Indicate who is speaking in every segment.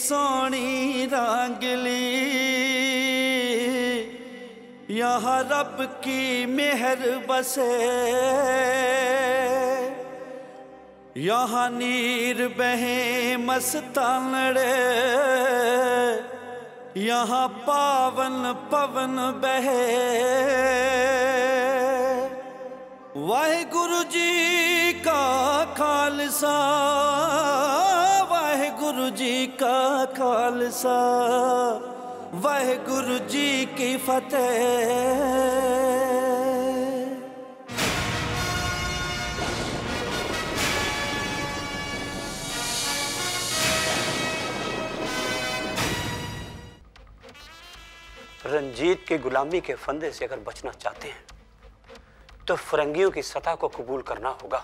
Speaker 1: सोनी रंगली, यहाँ रब की मेहर बसे, यहाँ नीर बहे मस्तानड़े, यहाँ पावन पवन बहे। वाहेगुरु जी का खालसा, वाहेगुरु जी का खालसा, वाहेगुरु जी की फतेह।
Speaker 2: रंजीत की गुलामी के फंदे से अगर बचना चाहते हैं तो फिरंगियों की सतह को कबूल करना होगा।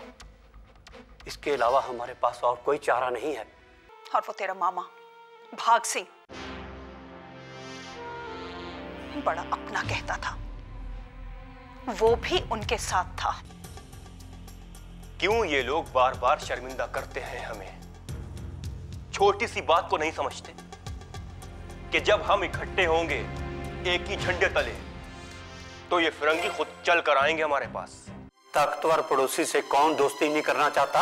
Speaker 2: इसके अलावा हमारे पास और कोई चारा नहीं है।
Speaker 3: और वो तेरा मामा भाग सिंह बड़ा अपना कहता था, वो भी उनके साथ था।
Speaker 4: क्यों ये लोग बार बार शर्मिंदा करते हैं हमें? छोटी सी बात को नहीं समझते कि जब हम इकट्ठे होंगे एक ही झंडे तले तो ये फिरंगी खुद चल कर आएंगे हमारे पास।
Speaker 2: ताकतवर पड़ोसी से कौन दोस्ती नहीं करना चाहता?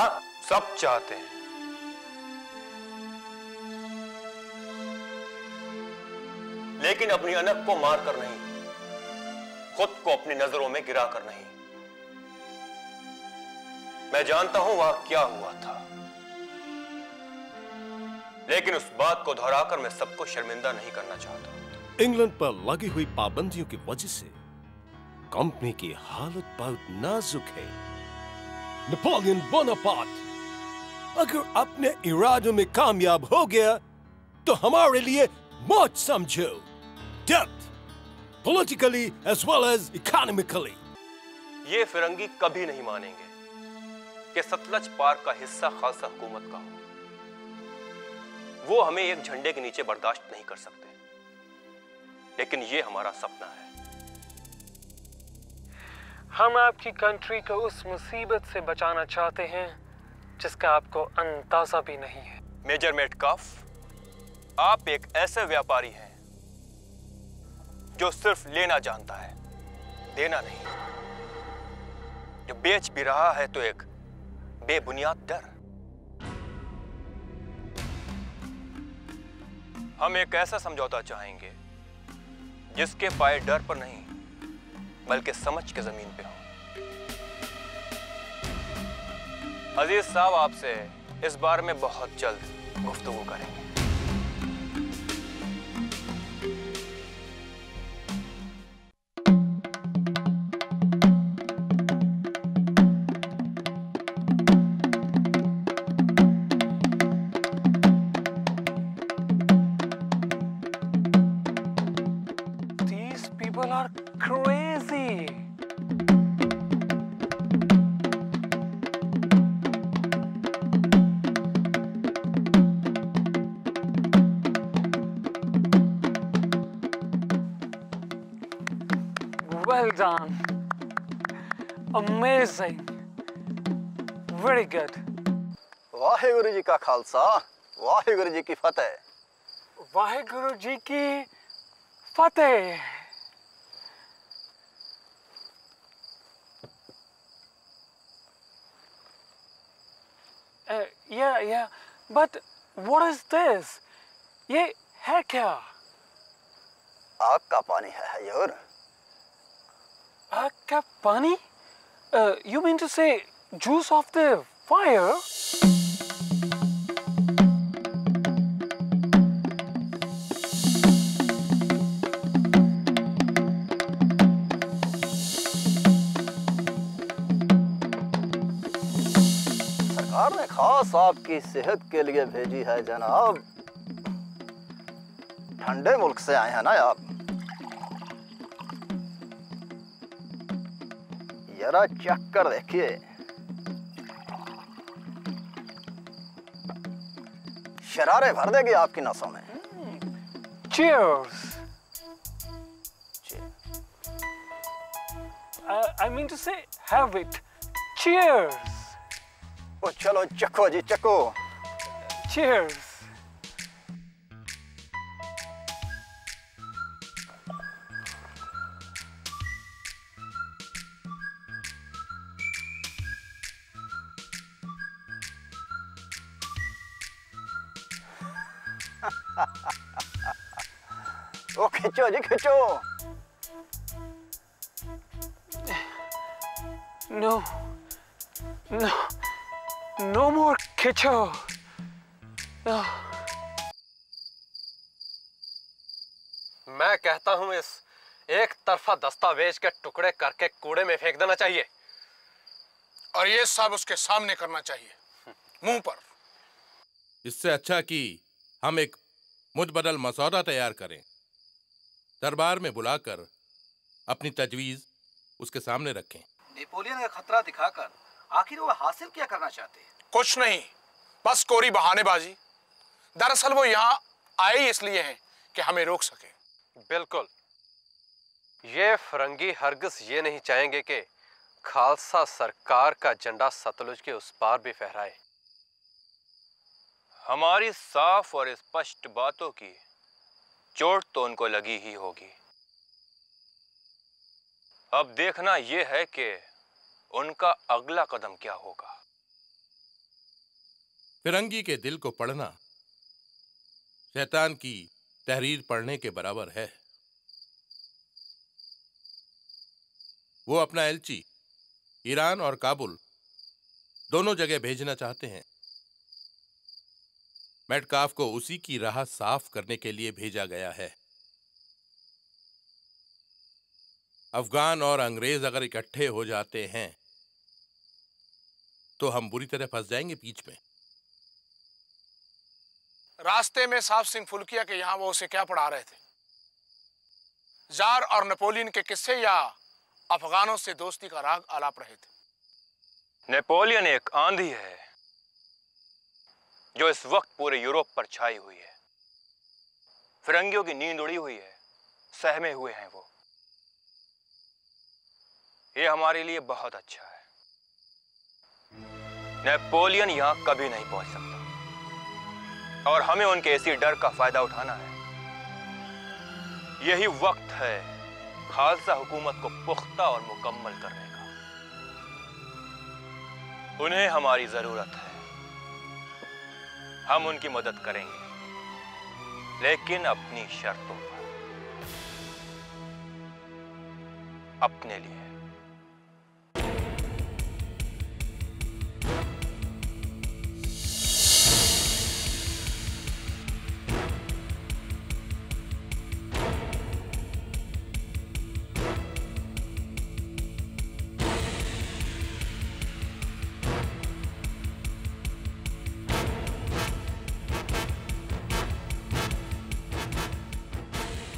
Speaker 4: सब चाहते हैं, लेकिन अपनी अनक को मार कर नहीं, खुद को अपनी नजरों में गिरा कर नहीं। मैं जानता हूं वहां क्या हुआ था, लेकिन उस बात को दोहराकर मैं सबको शर्मिंदा नहीं करना चाहता।
Speaker 5: इंग्लैंड पर लगी हुई पाबंदियों की वजह से कंपनी की हालत बहुत नाजुक है। नेपोलियन बोनापार्ट अगर अपने इरादों में कामयाब हो गया तो हमारे लिए मौत समझो, death, politically as well as economically।
Speaker 4: ये फिरंगी कभी नहीं मानेंगे कि सतलज पार का हिस्सा खालसा हुकूमत का हो। वो हमें एक झंडे के नीचे बर्दाश्त नहीं कर सकते, लेकिन ये हमारा सपना है।
Speaker 6: हम आपकी कंट्री को उस मुसीबत से बचाना चाहते हैं जिसका आपको अंदाजा भी नहीं है।
Speaker 4: मेजर मेटकाफ, आप एक ऐसे व्यापारी हैं जो सिर्फ लेना जानता है, देना नहीं। जो बेच भी रहा है तो एक बेबुनियाद डर। हम एक ऐसा समझौता चाहेंगे जिसके पाए डर पर नहीं बल्कि समझ के जमीन पे हो। अजीज साहब, आपसे इस बारे में बहुत जल्द गुफ्तगू करेंगे।
Speaker 6: These people are crazy. Well done. Amazing. Very good.
Speaker 7: Waheguru ji का खालसा, वाहेगुरु जी की फतेह।
Speaker 6: वाहेगुरु जी की फतेह। Yeah, but what is this? ये है क्या?
Speaker 7: आग का पानी है हजूर।
Speaker 6: आग का पानी? You mean to say juice of the fire?
Speaker 7: सरकार ने खास आपकी सेहत के लिए भेजी है जनाब। ठंडे मुल्क से आए हैं ना आप। जरा चख कर देखिए। शरारे भर देगी आपकी नसों में।
Speaker 6: Cheers. I mean to say, have it. Cheers.
Speaker 7: ओ चलो चखो जी चखो।
Speaker 6: Cheers.
Speaker 7: ओ खिंचो जी खिंचो।
Speaker 6: नो नो नो मोर खिंचो।
Speaker 5: मैं कहता हूं इस एक तरफा दस्तावेज के टुकड़े करके कूड़े में फेंक देना चाहिए।
Speaker 8: और ये सब उसके सामने करना चाहिए, मुंह पर।
Speaker 9: इससे अच्छा कि हम एक मुतबदल मसौदा तैयार करें, दरबार में बुलाकर अपनी तजवीज उसके सामने रखें।
Speaker 10: नेपोलियन का खतरा दिखाकर आखिर वो हासिल क्या करना चाहते हैं?
Speaker 8: कुछ नहीं, बस कोरी बहानेबाजी। दरअसल वो यहाँ आए ही इसलिए हैं कि हमें रोक सके।
Speaker 5: बिल्कुल, ये फरंगी हरगिज ये नहीं चाहेंगे कि खालसा सरकार का झंडा सतलुज के उस पार भी फहराए।
Speaker 4: हमारी साफ और स्पष्ट बातों की चोट तो उनको लगी ही होगी। अब देखना यह है कि उनका अगला कदम क्या होगा।
Speaker 9: फिरंगी के दिल को पढ़ना शैतान की तहरीर पढ़ने के बराबर है। वो अपना एलची ईरान और काबुल दोनों जगह भेजना चाहते हैं। मेटकाफ को उसी की राह साफ करने के लिए भेजा गया है। अफगान और अंग्रेज अगर इकट्ठे हो जाते हैं तो हम बुरी तरह फंस जाएंगे बीच में।
Speaker 8: रास्ते में साफ सिंह फुल्किया के यहाँ वो उसे क्या पढ़ा रहे थे? जार और नेपोलियन के किस्से या अफगानों से दोस्ती का राग आलाप रहे थे?
Speaker 4: नेपोलियन एक आंधी है जो इस वक्त पूरे यूरोप पर छाई हुई है। फिरंगियों की नींद उड़ी हुई है, सहमे हुए हैं वो। ये हमारे लिए बहुत अच्छा है। नेपोलियन यहां कभी नहीं पहुंच सकता और हमें उनके इसी डर का फायदा उठाना है। यही वक्त है खालसा हुकूमत को पुख्ता और मुकम्मल करने का। उन्हें हमारी जरूरत है, हम उनकी मदद करेंगे, लेकिन अपनी शर्तों पर, अपने लिए।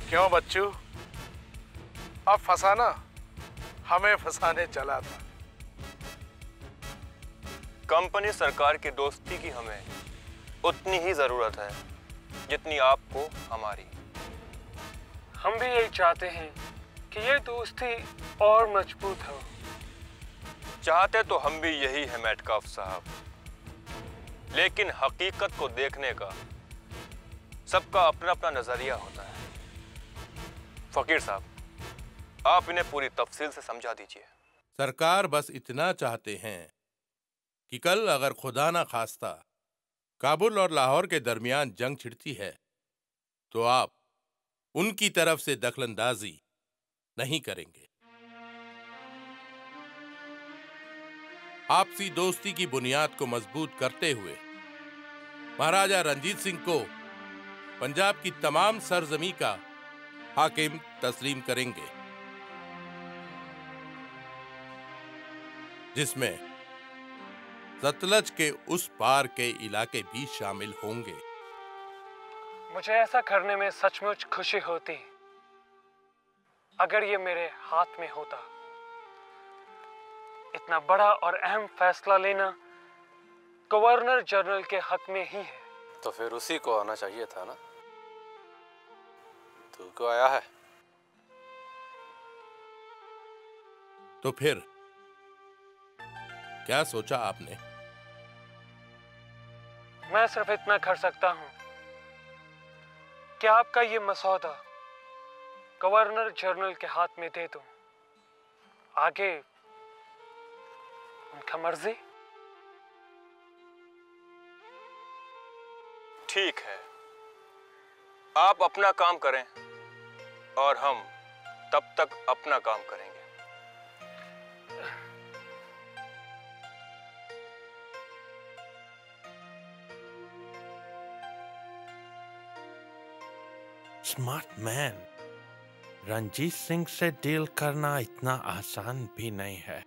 Speaker 8: क्यों बच्चू, अब फंसाना हमें फंसाने चला था।
Speaker 4: कंपनी सरकार की दोस्ती की हमें उतनी ही जरूरत है जितनी आपको हमारी।
Speaker 6: हम भी यही चाहते हैं कि ये दोस्ती और मजबूत हो।
Speaker 4: चाहते तो हम भी यही है मेटकाफ साहब, लेकिन हकीकत को देखने का सबका अपना अपना नजरिया होता है। फकीर साहब, आप इन्हें पूरी तफसील से समझा दीजिए।
Speaker 9: सरकार बस इतना चाहते हैं कि कल अगर खुदा ना खास्ता काबुल और लाहौर के दरमियान जंग छिड़ती है तो आप उनकी तरफ से दखलंदाजी नहीं करेंगे। आपसी दोस्ती की बुनियाद को मजबूत करते हुए महाराजा रंजीत सिंह को पंजाब की तमाम सरजमी का हाकिम तस्लीम करेंगे, जिसमें सतलज के उस पार के इलाके भी शामिल होंगे।
Speaker 6: मुझे ऐसा करने में सचमुच खुशी होती अगर ये मेरे हाथ में होता। इतना बड़ा और अहम फैसला लेना गवर्नर जनरल के हक में ही है।
Speaker 5: तो फिर उसी को आना चाहिए था ना? तू क्यों आया है?
Speaker 9: तो फिर क्या सोचा आपने?
Speaker 6: मैं सिर्फ इतना कर सकता हूं कि आपका ये मसौदा गवर्नर जनरल के हाथ में दे दूं। आगे उनका मर्जी।
Speaker 4: ठीक है, आप अपना काम करें और हम तब तक अपना काम करेंगे।
Speaker 11: स्मार्ट मैन, रंजीत सिंह से डील करना इतना आसान भी नहीं है।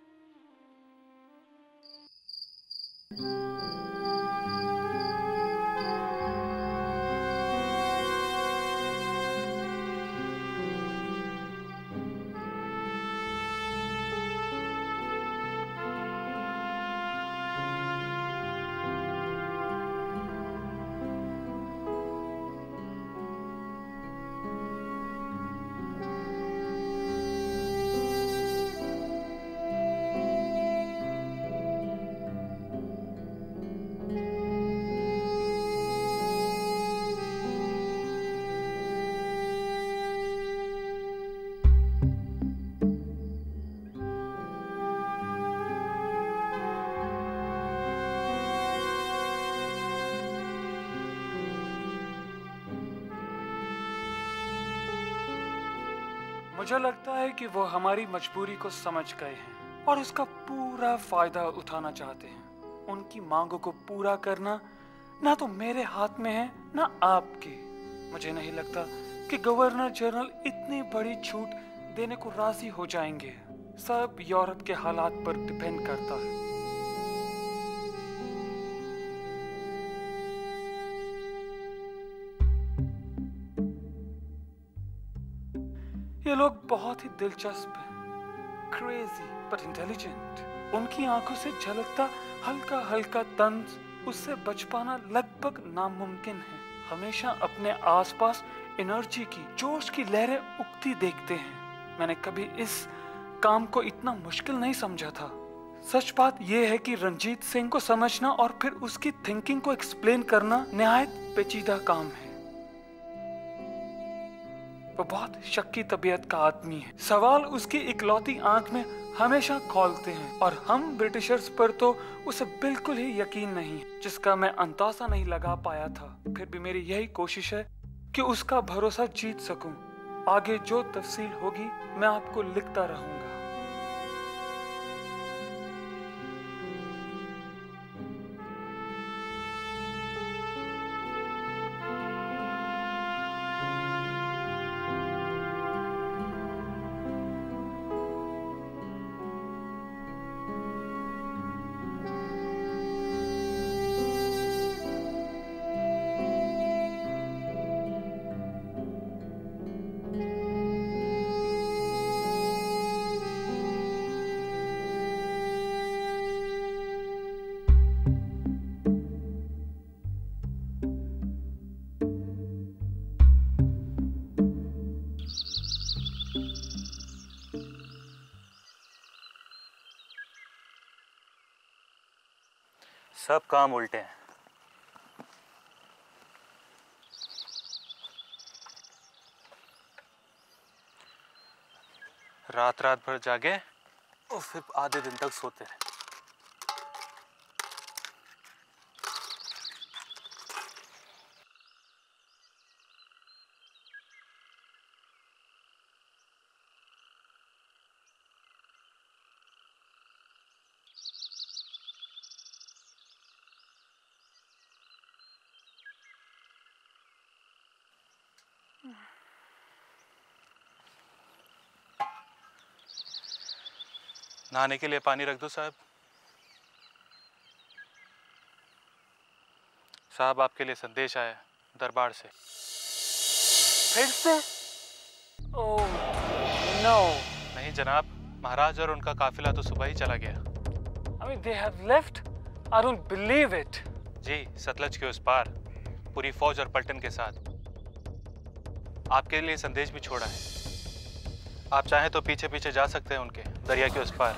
Speaker 6: मुझे लगता है कि वो हमारी मजबूरी को समझ गए हैं और उसका पूरा फायदा उठाना चाहते हैं। उनकी मांगों को पूरा करना ना तो मेरे हाथ में है ना आपके। मुझे नहीं लगता कि गवर्नर जनरल इतनी बड़ी छूट देने को राजी हो जाएंगे। सब यूरोप के हालात पर डिपेंड करता है। ये लोग बहुत ही दिलचस्प हैं, क्रेजी बट इंटेलिजेंट। उनकी आंखों से झलकता हल्का हल्का तंज, उससे बच पाना लगभग नामुमकिन है। हमेशा अपने आसपास एनर्जी की, जोश की लहरें उगती देखते हैं। मैंने कभी इस काम को इतना मुश्किल नहीं समझा था। सच बात यह है कि रंजीत सिंह को समझना और फिर उसकी थिंकिंग को एक्सप्लेन करना निहायत पेचीदा काम है। वो बहुत शक्की तबीयत का आदमी है। सवाल उसकी इकलौती आंख में हमेशा खोलते हैं और हम ब्रिटिशर्स पर तो उसे बिल्कुल ही यकीन नहीं है, जिसका मैं अंदाजा नहीं लगा पाया था। फिर भी मेरी यही कोशिश है कि उसका भरोसा जीत सकूं। आगे जो तफसील होगी मैं आपको लिखता रहूंगा।
Speaker 10: सब काम उल्टे हैं। रात रात भर जागे और फिर आधे दिन तक सोते रहे। नहाने के लिए पानी रख दो साहब। साहब आपके लिए संदेश आया दरबार से।
Speaker 6: फिर से? Oh no.
Speaker 10: नहीं जनाब, महाराज और उनका काफिला तो सुबह ही चला गया।
Speaker 6: I mean, they have left? I don't believe it.
Speaker 10: जी, सतलज के उस पार पूरी फौज और पलटन के साथ। आपके लिए संदेश भी छोड़ा है। आप चाहें तो पीछे पीछे जा सकते हैं उनके, दरिया के उस पार।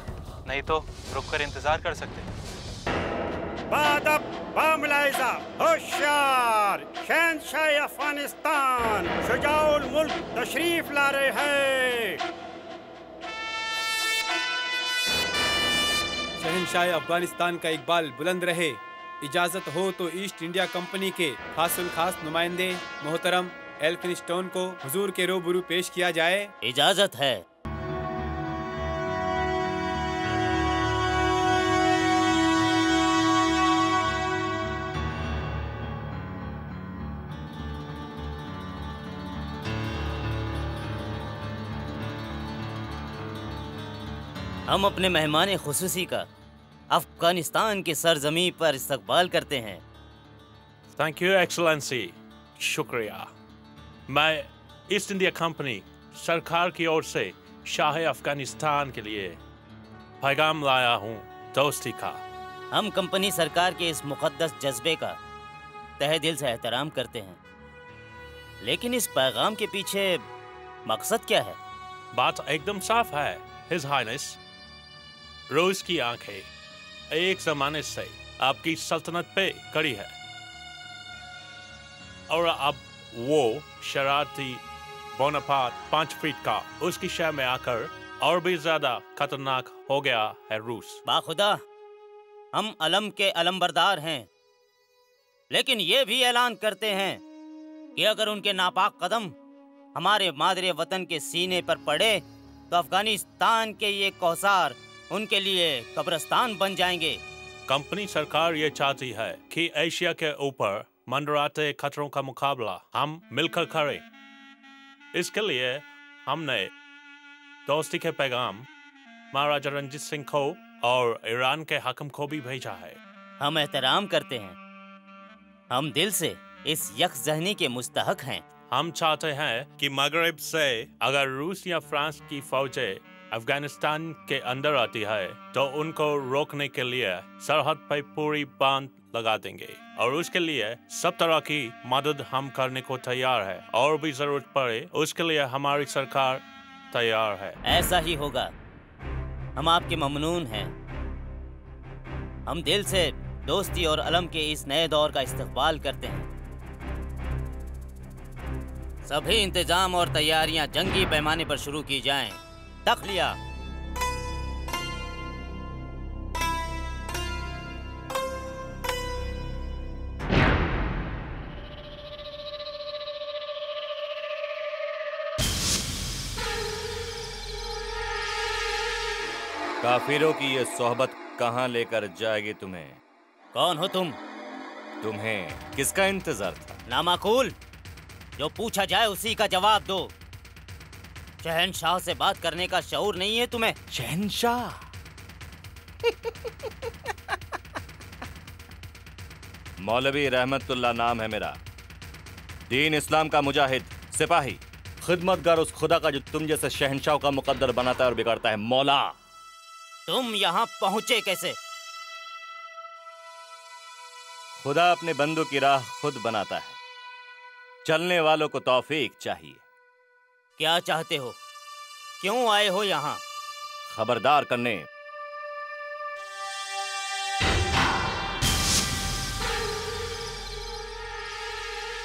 Speaker 10: नहीं तो रुककर इंतजार कर सकते हैं।
Speaker 12: बादब बामलाइजा होशियार शहंशाह अफगानिस्तान शुजाउल मुल्क तशरीफ ला रहे हैं।
Speaker 13: शहंशाह अफगानिस्तान का इकबाल बुलंद रहे। इजाजत हो तो ईस्ट इंडिया कंपनी के खासुल खास नुमाइंदे मोहतरम एल्फिनस्टोन को हुजूर के रूबरू पेश किया जाए?
Speaker 14: इजाजत है। हम अपने मेहमान खुसूसी का अफगानिस्तान की सरजमी पर इस्तकबाल करते हैं।
Speaker 11: थैंक यू एक्सलेंसी, शुक्रिया। मैं ईस्ट इंडिया कंपनी सरकार की ओर से शाह अफगानिस्तान के लिए पैगाम लाया हूँ दोस्ती का।
Speaker 14: हम कंपनी सरकार के इस मुकद्दस जज्बे का तहे दिल से एहतराम करते हैं, लेकिन इस पैगाम के पीछे मकसद क्या है?
Speaker 11: बात एकदम साफ है हिज हाइनेस। रूस की आंखें एक जमाने से आपकी सल्तनत पे कड़ी है, और अब वो शरारती बोनापार्ट 5 फीट का उसकी शह में आकर और भी ज्यादा खतरनाक हो गया है रूस।
Speaker 14: बाखुदा हम अलम के अलमबरदार हैं, लेकिन ये भी ऐलान करते हैं कि अगर उनके नापाक कदम हमारे मादरे वतन के सीने पर पड़े तो अफगानिस्तान के ये कौसार उनके लिए कब्रिस्तान बन जाएंगे।
Speaker 11: कंपनी सरकार ये चाहती है कि एशिया के ऊपर मंडराते खतरों का मुकाबला हम मिलकर करें। इसके लिए हमने दोस्ती के पैगाम महाराजा रंजीत सिंह को और ईरान के हाकिम को भी भेजा है।
Speaker 14: हम एहतराम करते हैं, हम दिल से इस यकजहनी के मुस्तहक हैं।
Speaker 11: हम चाहते हैं कि मगरिब से अगर रूस या फ्रांस की फौजें अफगानिस्तान के अंदर आती है तो उनको रोकने के लिए सरहद पर पूरी बांध लगा देंगे, और उसके लिए सब तरह की मदद हम करने को तैयार है, और भी जरूरत पड़े उसके लिए हमारी सरकार तैयार है।
Speaker 14: ऐसा ही होगा, हम आपके ममनून हैं। हम दिल से दोस्ती और अलम के इस नए दौर का इस्तकबाल करते हैं। सभी इंतजाम और तैयारियां जंगी पैमाने पर शुरू की जाएं। तखलिया।
Speaker 15: काफिरों की ये सोहबत कहाँ लेकर जाएगी तुम्हें?
Speaker 14: कौन हो तुम?
Speaker 15: तुम्हें किसका इंतजार था?
Speaker 14: नामाकूल, जो पूछा जाए उसी का जवाब दो। शहनशाह से बात करने का शऊर नहीं है तुम्हें?
Speaker 15: शहनशाह? मौलवी रहमतुल्लाह नाम है मेरा। दीन इस्लाम का मुजाहिद, सिपाही, खिदमतगार उस खुदा का जो तुम जैसे शहनशाह का मुकद्दर बनाता है और बिगाड़ता है, मौला।
Speaker 14: तुम यहाँ पहुंचे कैसे?
Speaker 15: खुदा अपने बंदों की राह खुद बनाता है, चलने वालों को तौफीक चाहिए।
Speaker 14: क्या चाहते हो? क्यों आए हो यहाँ?
Speaker 15: खबरदार करने।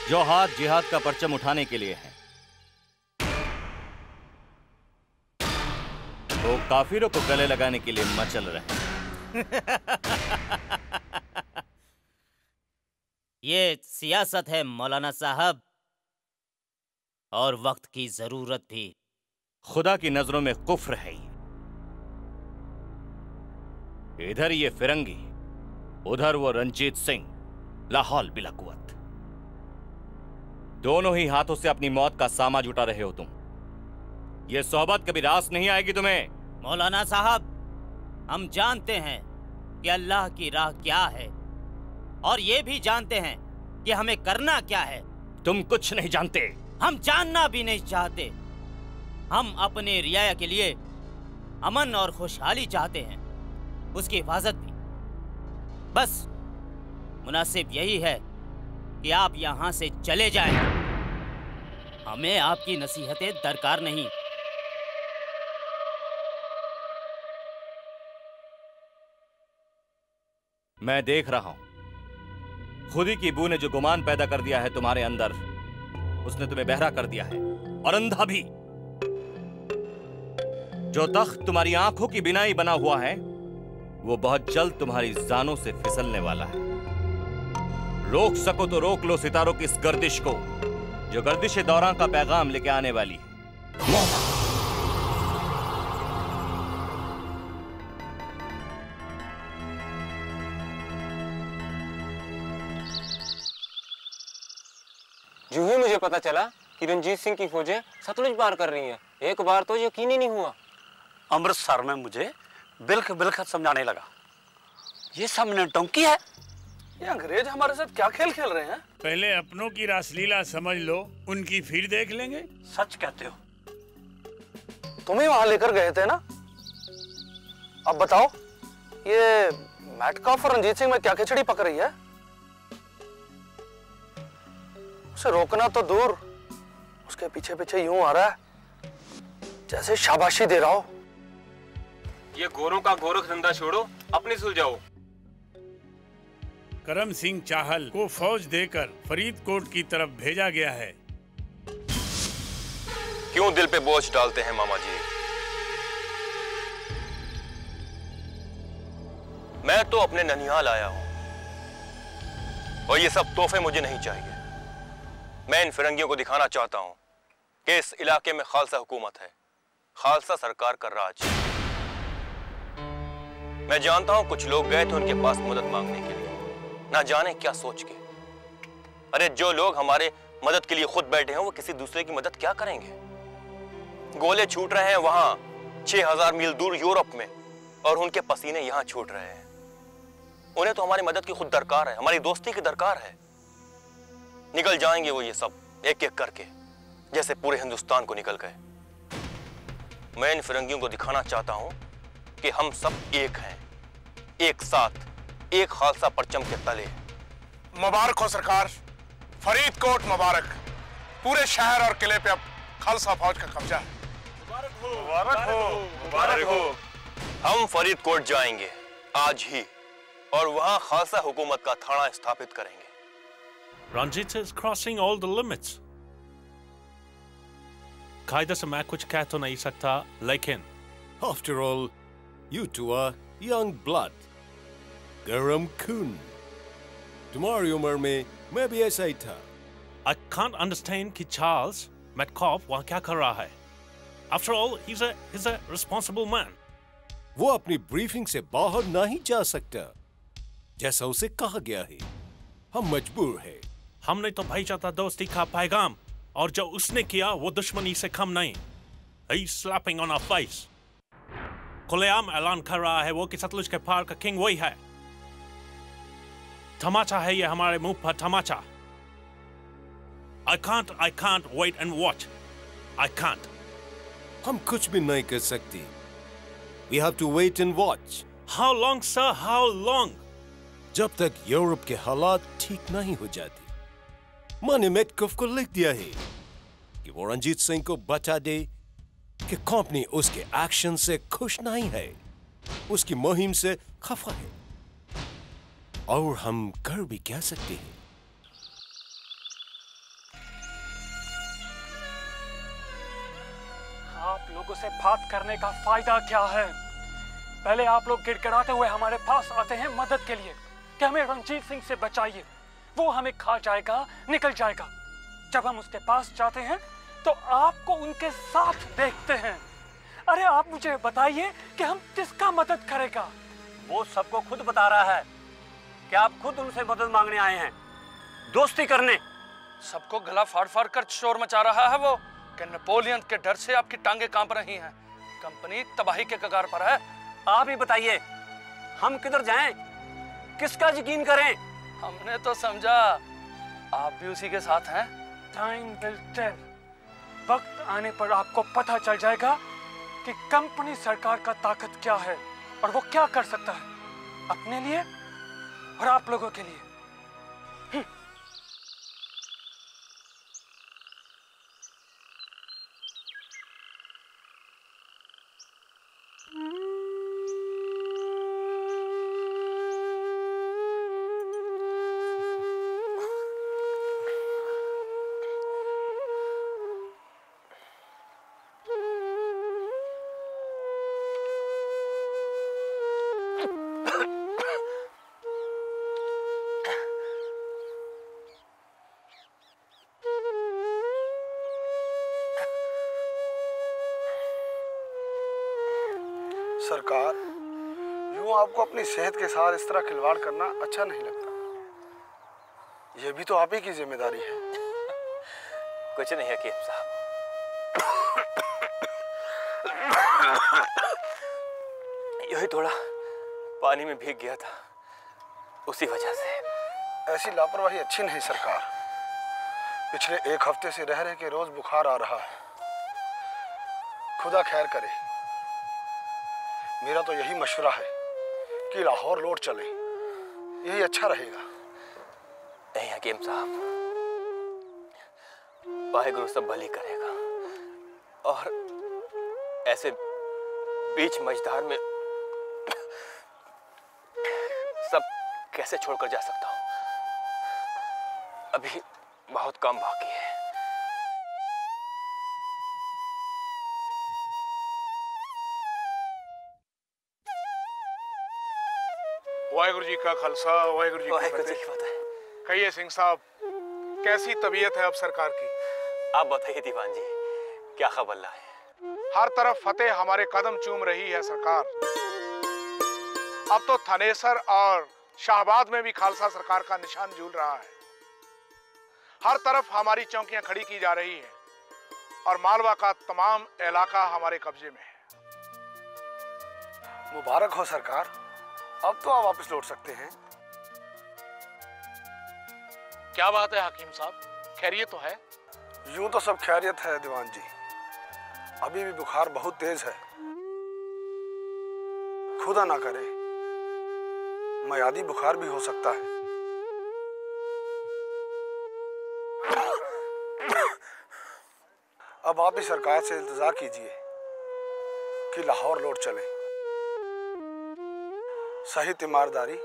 Speaker 15: जो हाथ जिहाद का परचम उठाने के लिए है, वो काफिरों को गले लगाने के लिए मचल रहे।
Speaker 14: ये सियासत है मौलाना साहब, और वक्त की जरूरत भी।
Speaker 15: खुदा की नजरों में कुफ्र है। इधर ये फिरंगी, उधर वो रंजीत सिंह, लाहौल बिला कुव्वत। दोनों ही हाथों से अपनी मौत का सामा जुटा रहे हो तुम। ये सोहबत कभी रास नहीं आएगी तुम्हें।
Speaker 14: मौलाना साहब, हम जानते हैं कि अल्लाह की राह क्या है, और ये भी जानते हैं कि हमें करना क्या है।
Speaker 15: तुम कुछ नहीं जानते।
Speaker 14: हम जानना भी नहीं चाहते। हम अपने रियाया के लिए अमन और खुशहाली चाहते हैं, उसकी हिफाजत भी। बस मुनासिब यही है कि आप यहां से चले जाएं। हमें आपकी नसीहतें दरकार नहीं।
Speaker 15: मैं देख रहा हूं, खुदी की बू ने जो गुमान पैदा कर दिया है तुम्हारे अंदर, उसने तुम्हें बहरा कर दिया है, और अंधा भी। जो तख्त तुम्हारी आंखों की बिनाई बना हुआ है, वो बहुत जल्द तुम्हारी जानों से फिसलने वाला है। रोक सको तो रोक लो सितारों की इस गर्दिश को, जो गर्दिश दौरान का पैगाम लेके आने वाली है।
Speaker 16: जो ही मुझे पता चला कि रंजीत सिंह की फौजें सतलुज पार कर रही हैं, एक बार तो यकीन ही नहीं हुआ।
Speaker 2: अमृतसर में मुझे बिल्ख बिल्ख समझाने लगा, ये सब नौटंकी है।
Speaker 8: ये अंग्रेज हमारे साथ क्या खेल खेल रहे हैं?
Speaker 17: पहले अपनों की रासलीला समझ लो, उनकी फिर देख लेंगे।
Speaker 2: सच कहते हो।
Speaker 8: तुम्हें वहां लेकर गए थे ना? अब बताओ, ये मैटकॉफ और रंजीत सिंह में क्या खिचड़ी पक रही है? उसे रोकना तो दूर, उसके पीछे पीछे यूं आ रहा है जैसे शाबाशी दे रहा हो।
Speaker 16: ये गोरों का गोरख धंधा छोड़ो, अपनी सुलझाओ।
Speaker 17: करम सिंह चाहल को फौज देकर फरीदकोट की तरफ भेजा गया है।
Speaker 4: क्यों दिल पे बोझ डालते हैं मामा जी? मैं तो अपने ननिहाल आया हूं और ये सब तोहफे मुझे नहीं चाहिए। मैं इन फिरंगियों को दिखाना चाहता हूं कि इस इलाके में खालसा हुकूमत है, खालसा सरकार का राज। मैं जानता हूं कुछ लोग गए थे उनके पास मदद मांगने के लिए, ना जाने क्या सोच के। अरे जो लोग हमारे मदद के लिए खुद बैठे हैं वो किसी दूसरे की मदद क्या करेंगे? गोले छूट रहे हैं वहां 6000 मील दूर यूरोप में, और उनके पसीने यहां छूट रहे हैं। उन्हें तो हमारी मदद की खुद दरकार है, हमारी दोस्ती की दरकार है। निकल जाएंगे वो ये सब एक एक करके, जैसे पूरे हिंदुस्तान को निकल गए। मैं इन फिरंगियों को दिखाना चाहता हूं कि हम सब एक हैं, एक साथ, एक खालसा परचम के तले।
Speaker 8: मुबारक हो सरकार, फरीदकोट मुबारक। पूरे शहर और किले पे अब खालसा फौज का कब्जा है।
Speaker 4: मुबारक हो, मुबारक हो, मुबारक हो। हम फरीदकोट जाएंगे आज ही और वहां खालसा हुकूमत का थाना स्थापित करेंगे।
Speaker 11: Ranjit is crossing all the limits. कायदे से मैं कुछ कह तो नहीं सकता, लेकिन
Speaker 5: After all, you two are young blood. गरम खून। तुम्हारी उम्र में मैं भी ऐसा ही था।
Speaker 11: I can't understand कि चार्ल्स मैटकॉफ वहाँ क्या कर रहा है। After all, he's a responsible man.
Speaker 5: वो अपनी ब्रीफिंग से बाहर नहीं जा सकता, जैसा उसे कहा गया है। हम मजबूर हैं।
Speaker 11: हमने तो भाईचारा दोस्ती का पैगाम, और जो उसने किया वो दुश्मनी से कम नहीं। He's slapping on our face. खुलेआम ऐलान कर रहा है वो कि सतलुज के पार का किंग वही है। तमाचा है ये हमारे मुंह पर तमाचा। I can't wait and watch. I can't.
Speaker 5: हम कुछ भी नहीं कर सकते। We have to wait and watch.
Speaker 11: How long, sir? How long?
Speaker 5: जब तक यूरोप के हालात ठीक नहीं हो जाते। मैंने मैटकॉफ को लिख दिया है कि वो रंजीत सिंह को बता दे कि कंपनी उसके एक्शन से खुश नहीं है, उसकी मुहिम से खफा है। और हम कर भी क्या सकते हैं?
Speaker 6: आप लोगों से बात करने का फायदा क्या है? पहले आप लोग गिड़गिड़ाते हुए हमारे पास आते हैं मदद के लिए कि हमें रंजीत सिंह से बचाइए, वो हमें खा जाएगा, निकल जाएगा। जब हम उसके पास जाते हैं तो आपको उनके साथ देखते हैं। अरे आप मुझे बताइए कि हम किसका मदद करेगा?
Speaker 2: वो सबको खुद बता रहा है कि आप खुद उनसे मदद मांगने आए हैं, दोस्ती करने।
Speaker 8: सबको गला फाड़ फाड़ कर शोर मचा रहा है वो कि नेपोलियन के डर से आपकी टांगे कांप रही हैं। कंपनी तबाही के कगार पर है।
Speaker 2: आप ही बताइए, हम किधर जाएं? किसका यकीन करें?
Speaker 8: हमने तो समझा आप भी उसी के साथ हैं।
Speaker 6: Time will tell. वक्त आने पर आपको पता चल जाएगा कि कंपनी सरकार का ताकत क्या है और वो क्या कर सकता है अपने लिए और आप लोगों के लिए।
Speaker 18: सरकार, यूं आपको अपनी सेहत के साथ इस तरह खिलवाड़ करना अच्छा नहीं लगता। ये भी तो आप ही की जिम्मेदारी है।
Speaker 4: कुछ नहीं हकीम साहब, यही थोड़ा पानी में भीग गया था, उसी वजह से।
Speaker 18: ऐसी लापरवाही अच्छी नहीं सरकार। पिछले 1 हफ्ते से रह रहे के रोज बुखार आ रहा है। खुदा खैर करे। मेरा तो यही मशवरा है कि लाहौर लौट चले, यही अच्छा रहेगा।
Speaker 4: नहीं हकीम साहब, वाहिगुरु सब भली करेगा। और ऐसे बीच मझधार में सब कैसे छोड़कर जा सकता हूं? अभी बहुत काम बाकी है।
Speaker 8: वाहिगुरु जी का खालसा, वाहिगुरु जी की फतेह। कहिए सिंह साहब, कैसी तबीयत है अब सरकार की?
Speaker 4: आप बताइए दीवान जी, क्या खबर लाए?
Speaker 8: हर तरफ फतेह हमारे कदम चूम रही है सरकार। अब तो थानेसर और शाहबाद में भी खालसा सरकार का निशान झूल रहा है। हर तरफ हमारी चौकियां खड़ी की जा रही हैं और मालवा का तमाम इलाका हमारे कब्जे में है।
Speaker 18: मुबारक हो सरकार, अब तो आप वापस लौट सकते हैं।
Speaker 8: क्या बात है हकीम साहब, खैरियत तो है?
Speaker 18: यूं तो सब खैरियत है दीवान जी, अभी भी बुखार बहुत तेज है। खुदा ना करे मयादी बुखार भी हो सकता है। अब आप ही सरकार से इंतजार कीजिए कि लाहौर लौट चलें। सही तीमारदारी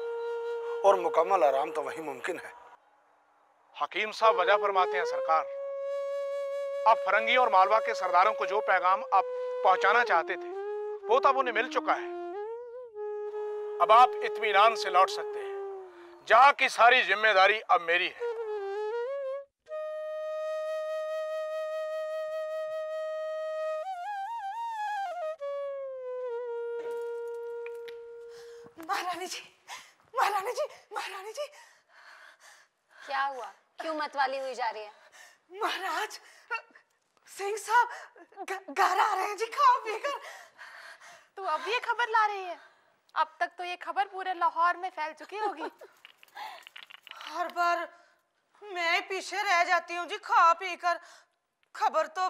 Speaker 18: और मुकम्मल आराम तो वही मुमकिन है।
Speaker 8: हकीम साहब वजह फरमाते हैं सरकार। अब फरंगी और मालवा के सरदारों को जो पैगाम आप पहुंचाना चाहते थे वो तब उन्हें मिल चुका है। अब आप इत्मीनान से लौट सकते हैं। जहां की सारी जिम्मेदारी अब मेरी है।
Speaker 19: महारानी जी, महारानी जी, महारानी जी।
Speaker 20: क्या हुआ? क्यों मतवाली हुई जा रही है?
Speaker 19: महाराज, सिंह साहब घर आ रहे हैं जी खा पी कर।
Speaker 21: तू अब ये खबर ला रही है? अब तक तो ये खबर पूरे लाहौर में फैल चुकी होगी।
Speaker 19: हर बार मैं पीछे रह जाती हूँ जी खा पी कर, खबर तो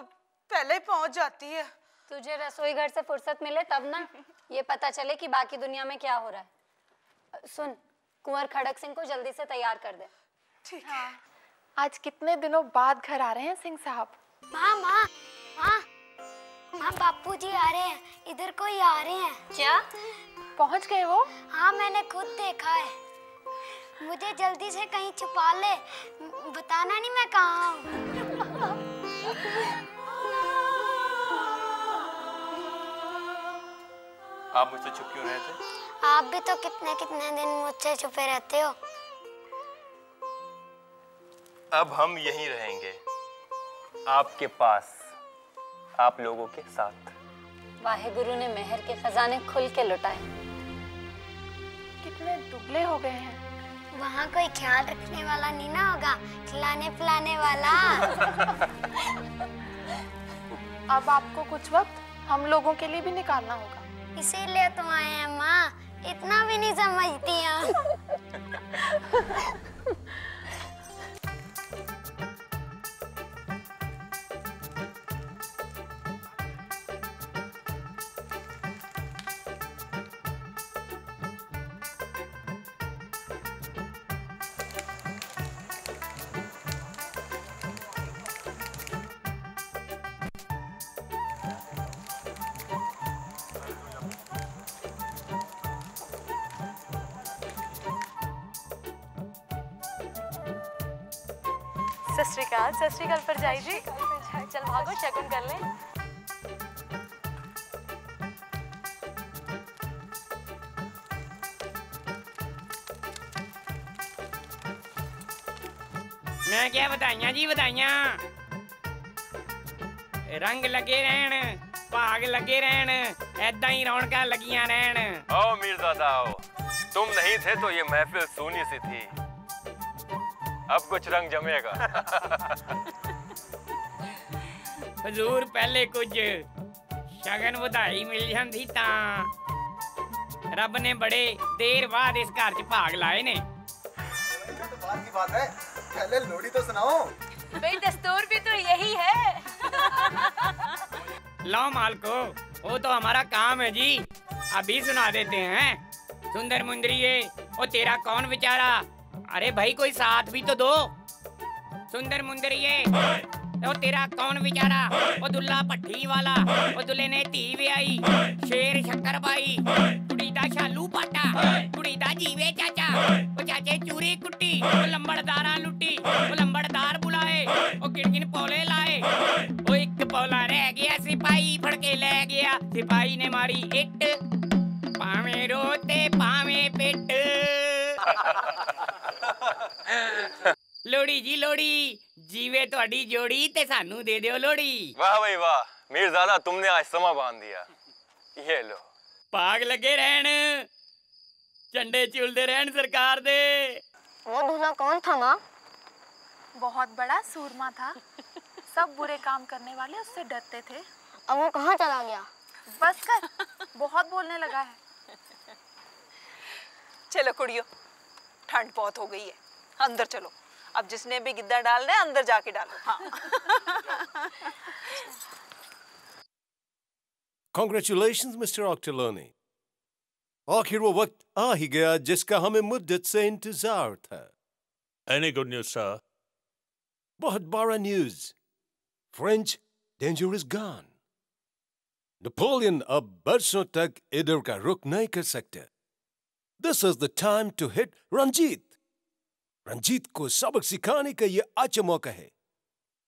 Speaker 19: पहले पहुंच जाती है।
Speaker 20: तुझे रसोई घर से फुर्सत मिले तब ना ये पता चले कि बाकी दुनिया में क्या हो रहा है। सुन, कुंवर खड़क सिंह को जल्दी से तैयार कर दे।
Speaker 21: ठीक है। आज कितने दिनों बाद घर आ रहे हैं सिंह साहब।
Speaker 22: माँ माँ माँ माँ, बापू जी आ रहे हैं, इधर कोई आ रहे हैं।
Speaker 21: क्या? पहुंच गए वो?
Speaker 22: हाँ, मैंने खुद देखा है। मुझे जल्दी से कहीं छुपा ले, बताना नहीं मैं कहाँ हूँ।
Speaker 4: आप मुझसे छुप क्यों रहे थे?
Speaker 22: आप भी तो कितने कितने दिन मुझसे छुपे रहते हो।
Speaker 4: अब हम यहीं रहेंगे, आपके पास, आप लोगों के साथ।
Speaker 20: वाहिगुरु ने मेहर के खजाने खुल के लुटाए।
Speaker 21: कितने दुबले हो गए हैं।
Speaker 22: वहाँ कोई ख्याल रखने वाला नहीं ना होगा, खिलाने पिलाने वाला।
Speaker 21: अब आपको कुछ वक्त हम लोगों के लिए भी निकालना होगा।
Speaker 22: इसीलिए तो आए हैं माँ, इतना भी नहीं समझती हैं।
Speaker 21: सत श्री अकाल परजाई जी। चल भागो, शगुन कर लें।
Speaker 23: मैं क्या बधाइयां जी, बधाइयां। रंग लगे रहन, भाग लगे रहन, ऐदा ही रौनकां लगियां रहन।
Speaker 4: आओ मीरजादा आओ। तुम नहीं थे तो ये महफिल सूनी सी थी। अब कुछ रंग जमेगा।
Speaker 23: हुजूर पहले कुछ शगन बधाई मिल जाती तां रब ने बड़े देर बाद इस घर च भाग लाए ने।
Speaker 1: तो बात की बात है, पहले लोड़ी तो सुनाओ।
Speaker 3: भाई दस्तूर भी तो यही है।
Speaker 23: लो मालको, वो तो हमारा काम है जी, अभी सुना देते हैं। सुंदर मुंदरिये, वो तेरा कौन बेचारा? अरे भाई कोई साथ भी तो दो। सुंदर मुंदरिये, वो तेरा कौन बेचारा? वो दुल्ला पट्टी वाला, वो दुल्ले ने धी व्याई, शेर शक्कर पाई, कुड़ी दा शालू पाटा, कुड़ी दा जीवे चाचा, वो चाचे चूरी कुट्टी, वो लंबड़दारा लुट्टी, वो लंबड़दार बुलाए, वो गिन पौले लाए, वो एक पौला रह गया, सिपाही फड़ के ले गया, सिपाही ने मारी इट, पावे रोते पावे पिट। लोड़ी जी लोड़ी, जीवे तोड़ी जोड़ी ते सानू दे दियो लोड़ी।
Speaker 4: वाह भाई वाह, मीरजादा तुमने आज समा बांध दिया। ये लो।
Speaker 23: पाग लगे रहन, झंडे चुलदे रहन सरकार दे।
Speaker 22: वो दूल्हा कौन था माँ?
Speaker 21: बहुत बड़ा सूरमा था। सब बुरे काम करने वाले उससे डरते थे।
Speaker 22: अब वो कहाँ चला गया?
Speaker 21: बस कर, बहुत बोलने लगा है।
Speaker 3: चलो कुड़ियों, ठंड बहुत हो गई है, अंदर चलो। अब जिसने भी गिद्दा डालना है अंदर जाके डालो। हाँ।
Speaker 5: Congratulations, Mr. Octoloni. आखिर वो वक्त आ ही गया जिसका हमें मुद्दत से इंतजार था।
Speaker 11: Any good news, sir?
Speaker 5: बहुत बड़ा news. French danger is gone. Napoleon अब बरसों तक इधर का रुख नहीं कर सकता। This is the time to hit Ranjit. Ranjit को सबक सिखाने का ये अच्छा मौका है।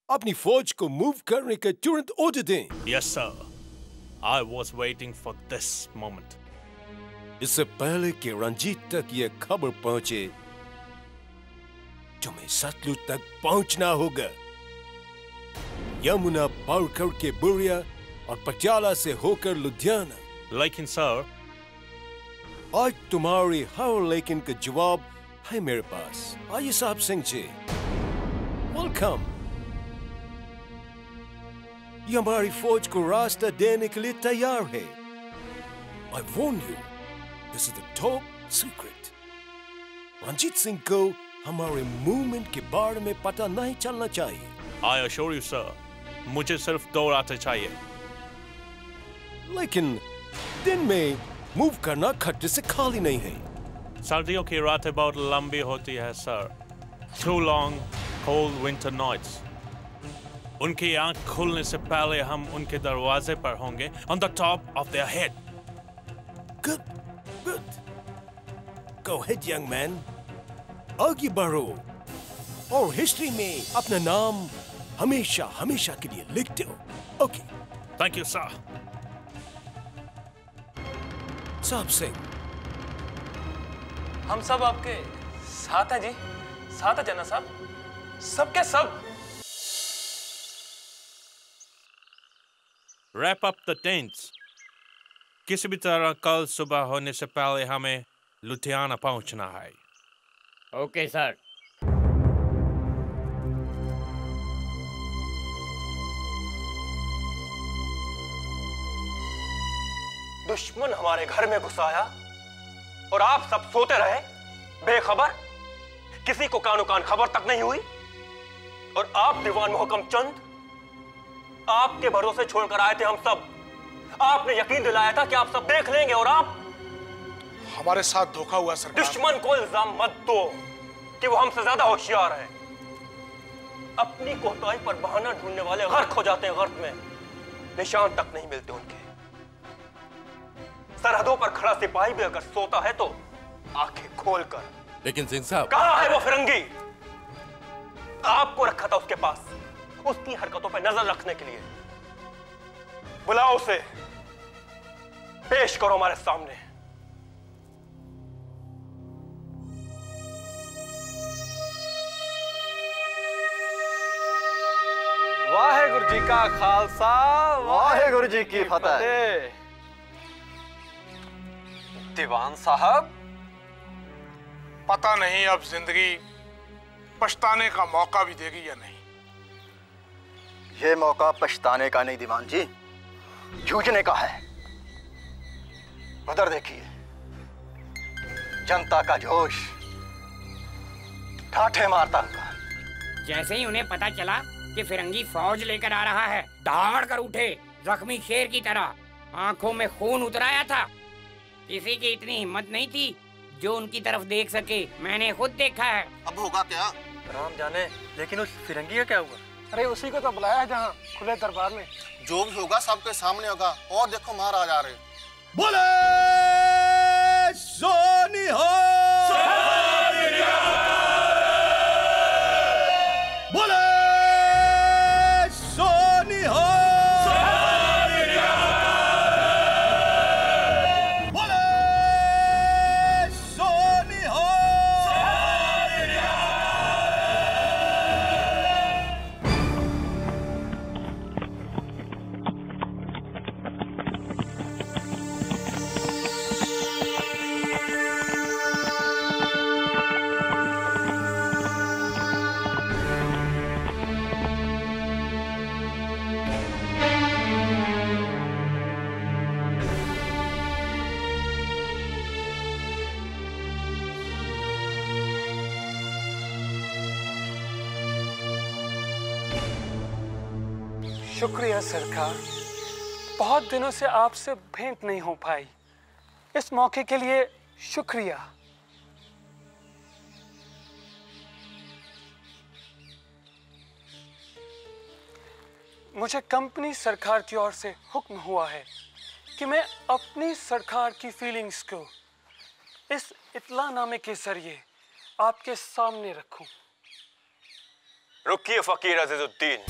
Speaker 5: अपनी फौज को मूव करने का तुरंत ऑर्डर दें।
Speaker 11: Yes, sir. I was waiting for this moment.
Speaker 5: इससे पहले कि रंजीत तक ये खबर पहुंचे, तुम्हें सतलुज तक पहुंचना होगा। यमुना पार करके बुरिया और पटियाला से होकर लुधियाना।
Speaker 11: लेकिन सर,
Speaker 5: आज तुम्हारी हर लेकिन का जवाब है मेरे पास। आइए साहब सिंह जी, वेलकम। ये हमारी फौज को रास्ता देने के लिए तैयार है। I warn you, this is the top secret. Ranjit Singh को हमारे मूवमेंट के बारे में पता नहीं चलना चाहिए।
Speaker 11: I assure you, sir, मुझे सिर्फ 2 रातें चाहिए।
Speaker 5: लेकिन दिन में मूव करना खतरे से खाली नहीं है।
Speaker 11: सर्दियों की रातें बहुत लंबी होती है sir. 2 long, cold winter nights. उनकी आंख खुलने से पहले हम उनके दरवाजे पर होंगे, on the top of their head.
Speaker 5: Good, good. Go ahead, young man. आगे बढ़ो और हिस्ट्री में अपना नाम हमेशा हमेशा के लिए लिख दो। ओके।
Speaker 11: Thank you, sir.
Speaker 5: साहब सिंह,
Speaker 4: हम सब आपके साथ हैं जी, साथ है जना साहब, सब के सब।
Speaker 11: Wrap up the tents. किसी भी तरह कल सुबह होने से पहले हमें लुधियाना पहुंचना है।
Speaker 23: Okay sir.
Speaker 4: दुश्मन हमारे घर में घुस आया और आप सब सोते रहे बेखबर। किसी को कानो कान खबर तक नहीं हुई और आप दीवान मोहकम चंद, आपके भरोसे छोड़कर आए थे हम सब। आपने यकीन दिलाया था कि आप सब देख लेंगे और आप
Speaker 8: हमारे साथ धोखा हुआ सरकार।
Speaker 4: दुश्मन को इल्जाम मत दो कि वो हमसे ज्यादा होशियार है। अपनी कोताही पर बहाना ढूंढने वाले गर्क हो जाते हैं गर्त में, निशान तक नहीं मिलते उनके। सरहदों पर खड़ा सिपाही भी अगर सोता है तो आंखें खोलकर।
Speaker 9: लेकिन सिंह साहब,
Speaker 4: कहां है वो फिरंगी? आपको रखा था उसके पास, उसकी हरकतों पर नजर रखने के लिए। बुलाओ उसे, पेश करो हमारे सामने।
Speaker 7: वाहेगुरु जी का खालसा, वाहेगुरु जी की फतेह। दीवान साहब।
Speaker 8: पता नहीं अब जिंदगी पछताने का मौका भी देगी या नहीं।
Speaker 18: ये मौका पछताने का नहीं दीवान जी, जूझने का है। उधर देखिए, जनता का जोश ठाठे मारता हुआ।
Speaker 23: जैसे ही उन्हें पता चला कि फिरंगी फौज लेकर आ रहा है, दौड़ कर उठे जख्मी शेर की तरह। आंखों में खून उतराया था। किसी की इतनी हिम्मत नहीं थी जो उनकी तरफ देख सके। मैंने खुद देखा है।
Speaker 18: अब होगा क्या?
Speaker 10: राम जाने, लेकिन उस फिरंगी का क्या हुआ? अरे उसी को तो बुलाया है जहाँ खुले दरबार में।
Speaker 18: जो भी होगा सबके सामने होगा। और देखो महाराज आ रहे।
Speaker 5: बोले सोनी हो, बोले सोनी हो, बोले सोनी हो।
Speaker 6: शुक्रिया सरकार, बहुत दिनों से आपसे भेंट नहीं हो पाई। इस मौके के लिए शुक्रिया। मुझे कंपनी सरकार की ओर से हुक्म हुआ है कि मैं अपनी सरकार की फीलिंग्स को इस इत्तलानामे के जरिए आपके सामने रखूं।
Speaker 4: रुकिए फकीर अजीजुद्दीन।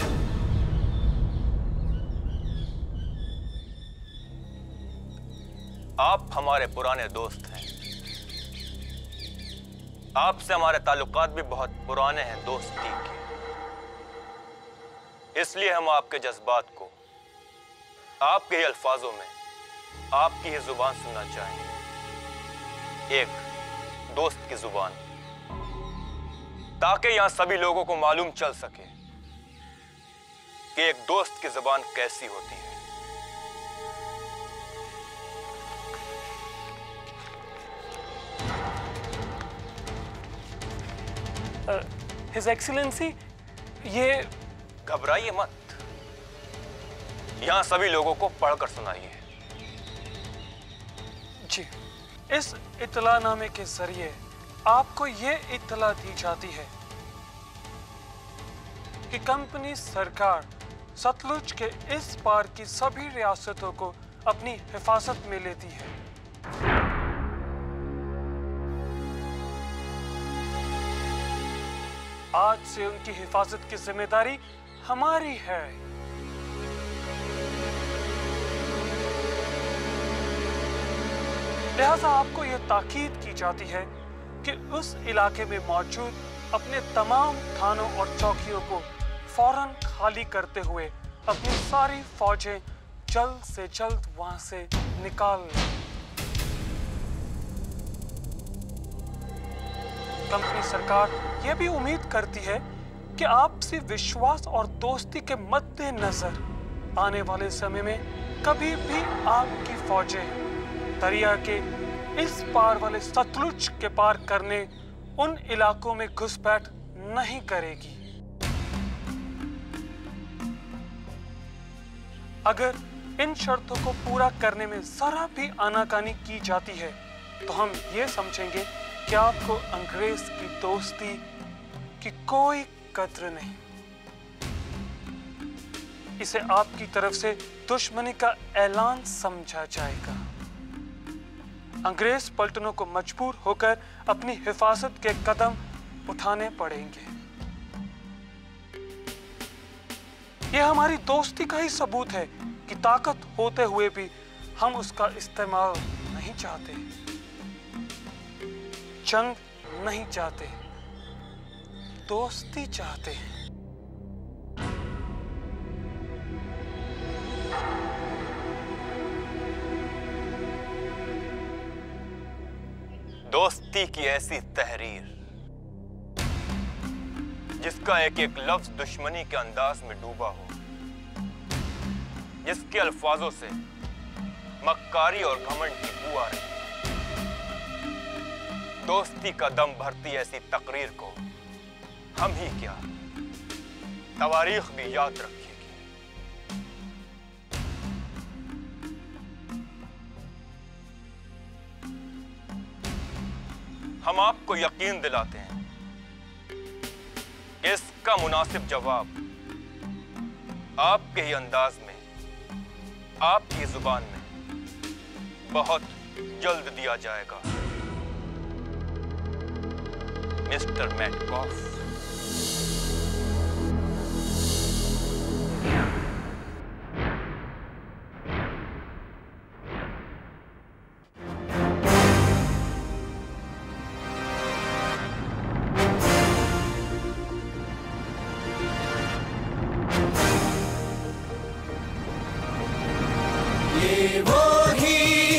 Speaker 4: आप हमारे पुराने दोस्त हैं। आपसे हमारे ताल्लुकात भी बहुत पुराने हैं दोस्ती के। इसलिए हम आपके जज्बात को आपके ही अल्फाजों में, आपकी ही जुबान सुनना चाहेंगे। एक दोस्त की जुबान, ताकि यहां सभी लोगों को मालूम चल सके कि एक दोस्त की जुबान कैसी होती है।
Speaker 6: हिज एक्सीलेंसी, ये
Speaker 4: घबराइए मत, यहां सभी लोगों को पढ़कर सुनाइए।
Speaker 6: जी, इस इत्तलानामे के जरिए आपको ये इत्तला दी जाती है कि कंपनी सरकार सतलुज के इस पार की सभी रियासतों को अपनी हिफाजत में लेती है। आज से उनकी हिफाजत की जिम्मेदारी हमारी है। लिहाजा आपको यह ताकीद की जाती है कि उस इलाके में मौजूद अपने तमाम थानों और चौकियों को फौरन खाली करते हुए अपनी सारी फौजें जल्द से जल्द वहां से निकाल लें। कंपनी सरकार यह भी उम्मीद करती है कि आपसी विश्वास और दोस्ती के मद्देनजर आने वाले समय में कभी भी आपकी फौजें दरिया के इस पार वाले सतलुज के पार करने उन इलाकों में घुसपैठ नहीं करेगी। अगर इन शर्तों को पूरा करने में जरा भी आनाकानी की जाती है तो हम ये समझेंगे कि आपको अंग्रेज की दोस्ती की कोई कद्र नहीं। इसे आपकी तरफ से दुश्मनी का ऐलान समझा जाएगा। अंग्रेज पलटनों को मजबूर होकर अपनी हिफाजत के कदम उठाने पड़ेंगे। यह हमारी दोस्ती का ही सबूत है कि ताकत होते हुए भी हम उसका इस्तेमाल नहीं चाहते, जंग नहीं चाहते, दोस्ती चाहते हैं।
Speaker 4: दोस्ती की ऐसी तहरीर जिसका एक एक लफ्ज दुश्मनी के अंदाज में डूबा हो, जिसके अल्फाजों से मक्कारी और घमंड की बू आ रही, दोस्ती का दम भरती ऐसी तकरीर को हम ही क्या, तवारीख भी याद रखेगी। हम आपको यकीन दिलाते हैं कि इसका मुनासिब जवाब आपके ही अंदाज में, आपकी जुबान में बहुत जल्द दिया जाएगा। Mister Metcalfe.
Speaker 7: ये वो ही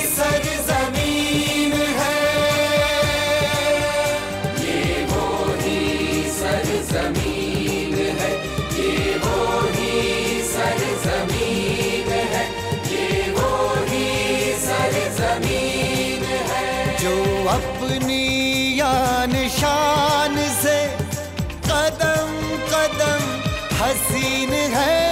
Speaker 7: सरज़मीन है, ये वो ही सरज़मीन है, ये वो ही सरज़मीन है, ये वो ही सरज़मीन है, जो अपनी यान शान से कदम कदम हसीन है।